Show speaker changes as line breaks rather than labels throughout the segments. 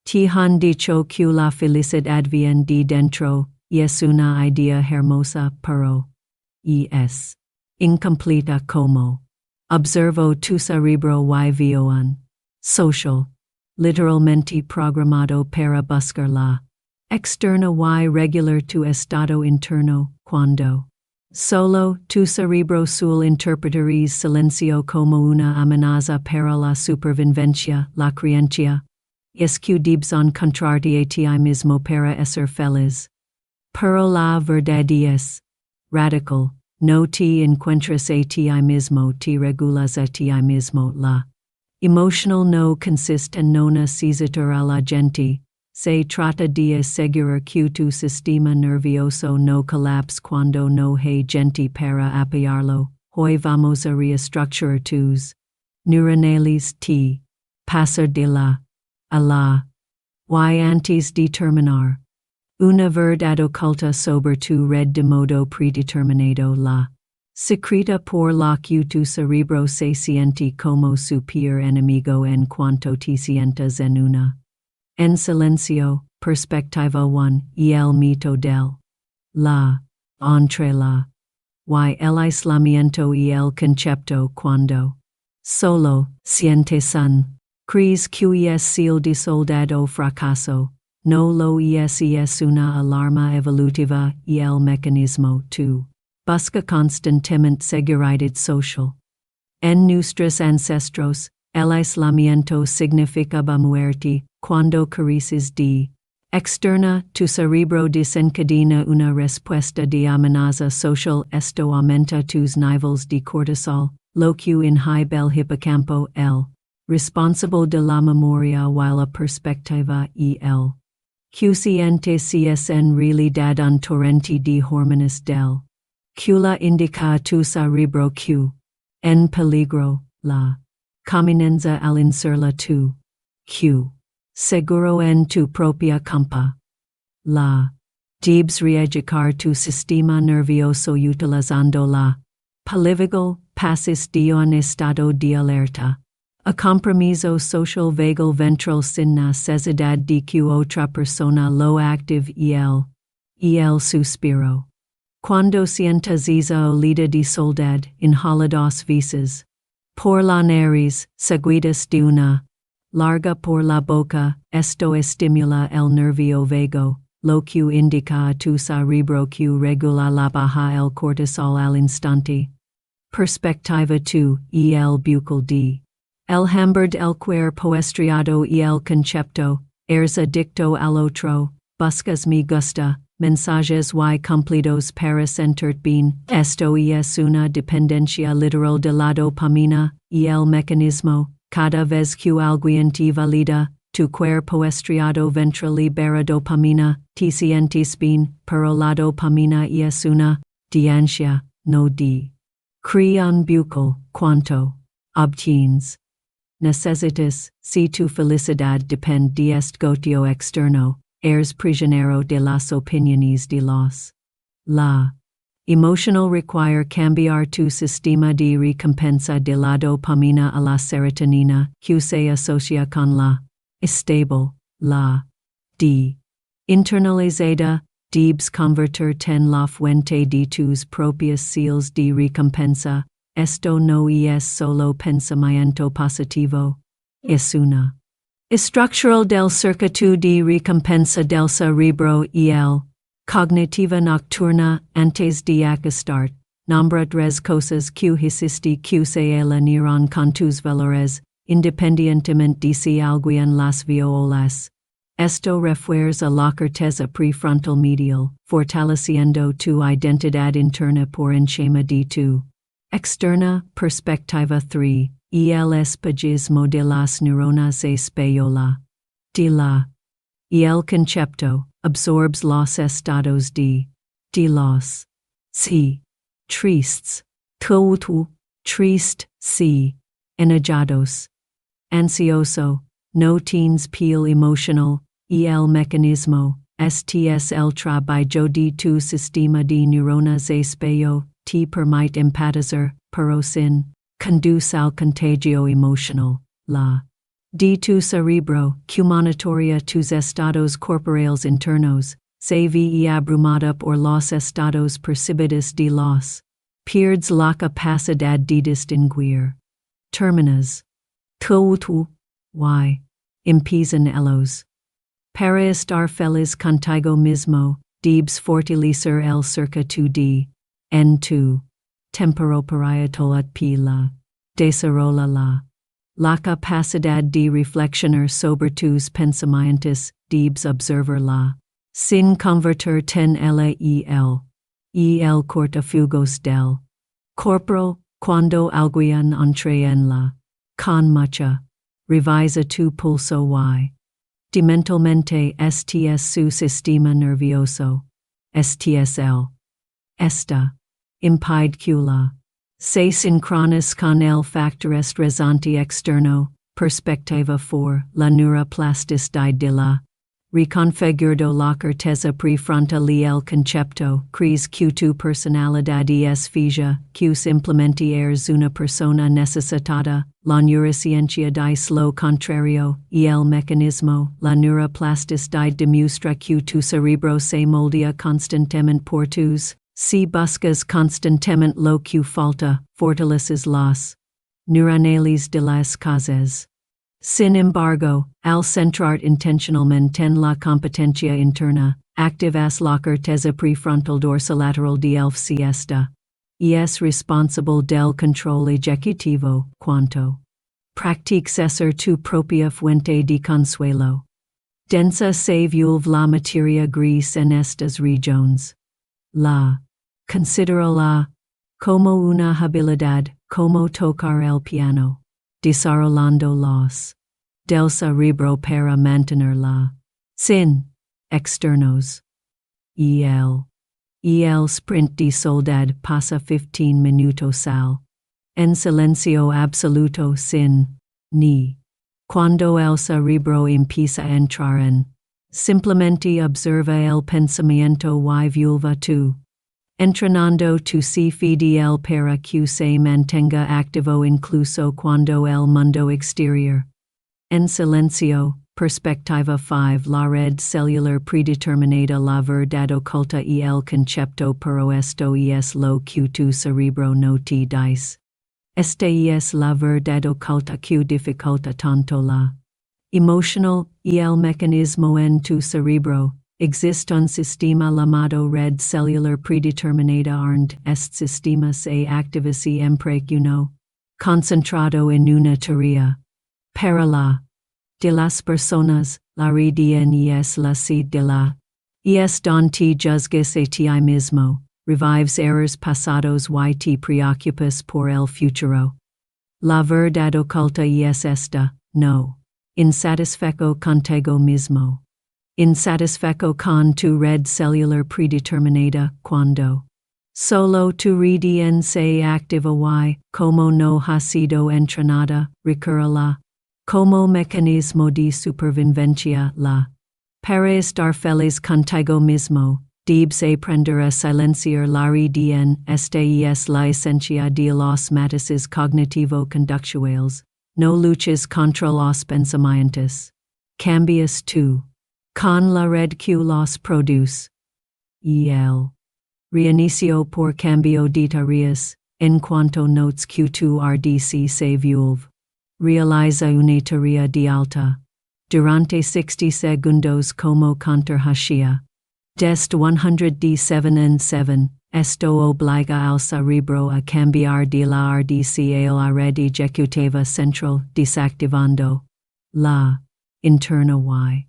Te han dicho que la felicidad viene de dentro, y es una idea hermosa, pero es incompleta como observo tu cerebro y vioan social, literalmente programado para buscar la externa y regular tu estado interno, cuando solo tu cerebro suele interpretar silencio como una amenaza para la supervivencia, la creencia es que debes encontrarte a ti mismo para ser feliz. Pero la verdad es radical, no te encuentras a ti mismo, te regulas a ti mismo. La emocional no consiste en no necesitar a la gente, se trata de asegurar que tu sistema nervioso no colapse cuando no hay gente para apoyarlo. Hoy vamos a reestructurar tus neuronales te pasar de la a la y antes de terminar una verdad oculta sobre tu red de modo predeterminado la secreta por la que tu cerebro se siente como su peor enemigo en cuanto te sientas en una en silencio, perspectiva 1 y el mito del la entre la y el aislamiento y el concepto cuando solo sientes crees que es el de soldado fracaso, no lo es una alarma evolutiva y el mecanismo tu busca constantemente seguridad social. En nuestros ancestros, el aislamiento significaba muerte, cuando careces de externa, tu cerebro desencadena una respuesta de amenaza social. Esto aumenta tus niveles de cortisol, lo que inhibe el hipocampo, el responsable de la memoria y la perspectiva y el que sientes es en realidad un torrente de hormonas del que la indica a tu cerebro que en peligro, la comienza al inserla tu que seguro en tu propia campa. La debes reeducar tu sistema nervioso utilizando la polívago pasis de un estado de alerta. A compromiso social vagal ventral sin necesidad de que otra persona lo active y el suspiro. Cuando sientas esa olida de soledad, inhala dos veces. Por la nariz, seguidas de una larga por la boca, esto estimula el nervio vago, lo que indica a tu cerebro que regula la baja el cortisol al instante. Perspectiva 2 y el bucal de el hambre el cuerpo estriado y el concepto, eres adicto al otro, buscas me gusta, mensajes y cumplidos para sentirte bien. Esto es una dependencia literal de la dopamina, y el mecanismo, cada vez que alguien te valida, tu cuerpo estriado ventral libera dopamina, te sientes bien, pero la dopamina es una de ansia, no de crean bucal, cuanto obtienes. Necesitas, si tu felicidad depende de este goteo externo, eres prisionero de las opiniones de los. La emocional require cambiar tu sistema de recompensa de la dopamina a la serotonina, que se asocia con la estable, la de internalizada, debes convertirte en la fuente de tus propias seals de recompensa. Esto no es solo pensamiento positivo, es una estructural del circuito de recompensa del cerebro y el cognitiva nocturna antes de acostar. Nombra tres cosas que hiciste que se alinearon con tus valores, independientemente de si alguien las vio o las. Esto refuerza la corteza prefrontal medial, fortaleciendo tu identidad interna por encima de tu externa. Perspectiva 3 y el espejismo de las neuronas española. De la y el concepto, absorbs los estados de los si tristes, tu triste si enojados, ansioso, no tienes piel emocional, y el mecanismo, STS el trabajo de tu sistema de neuronas espejo, te permite empatizar, pero sin conduce al contagio emocional. La D tu cerebro, que monitorea tus estados corporeales internos, se ve abrumada por los estados percibidos de los. Pierdes la capacidad de distinguir. Terminas. Tu, y. Empiezan ellos. Para estar feliz contigo mismo, debes fortalecer el cerca tu de. En tu. Tempero para toda pila. Desarrolla la capacidad de reflexionar sobre tus pensamientos, debes observarla. Sin convertir ten el cortafugos del corporo, cuando alguien entre en la con mucha. Revisa tu pulso y. De mentalmente estés su sistema nervioso. STSL. Esta. Impide que la. Se sincronis con el factor estresante externo, perspectiva for la neuroplasticidad de la. Reconfigurado la corteza prefrontal y el concepto, crees que tu personalidad es fija, que simplemente eres una persona necesitada, la neurociencia dice lo contrario, y el mecanismo, la neuroplasticidad demuestra que tu cerebro se moldea constantemente por tus. Si buscas constantemente lo que falta, fortaleces las neuronales de las cosas. Sin embargo, al centrar intencionalmente en la competencia interna, activas la corteza prefrontal dorsolateral de el siesta. Y es responsable del control ejecutivo, cuanto practiques tu propia fuente de consuelo. Densa se vuelve la materia gris en estas regiones. La. Considérala como una habilidad, como tocar el piano, desarrollando los del cerebro para mantenerla sin externos. Y el sprint de soledad pasa 15 minutos en silencio absoluto sin ni. Cuando el cerebro empieza a entrar en, simplemente observa el pensamiento y vuelve tu. Entrenando tu si fidel para que se mantenga activo incluso cuando el mundo exterior. En silencio, perspectiva 5 la red celular predeterminada la verdad oculta y el concepto pero esto es lo que tu cerebro no te dice. Este es la verdad oculta que dificulta tanto la emocional y el mecanismo en tu cerebro. Existe un sistema llamado red celular predeterminada este sistema se activa siempre que uno, concentrado en una tarea. Para la de las personas, la redian es la sed de la. Es don te juzgas a ti mismo, revives errors pasados y te preocupas por el futuro. La verdad oculta es esta, no. Insatisfecho contigo mismo. Insatisfecho con tu red celular predeterminada, cuando solo tu redian se activa y, como no ha sido entrenada, recurrela. Como mecanismo de supervivencia la. Para estar feliz contigo mismo, debes aprender a silenciar la redian, este es la esencia de los matices cognitivo-conductuales, no luches contra los pensamientos. Cambias tú. Con la red que los produce. Y el reinicio por cambio de tareas, en cuanto notes que tu RDC se vuelve. Realiza una tarea de alta. Durante 60 segundos como contra-hashia. Dest 107 en 7, esto obliga al cerebro a cambiar de la RDC a la red ejecutiva central, desactivando la interna y.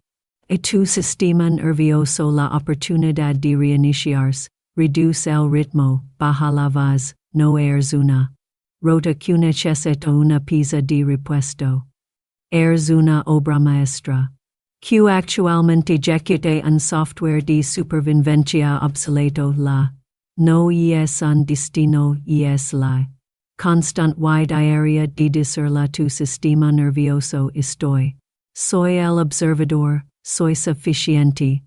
A tu sistema nervioso la oportunidad de reiniciarse, reduce el ritmo, baja la voz, no eres una. Rota que necesita una pieza de repuesto. Eres una obra maestra. Que actualmente ejecuta un software de supervivencia obsoleto la. No es un destino es la. Constant y diaria de decirle tu sistema nervioso estoy. Soy el observador. Soy suficiente,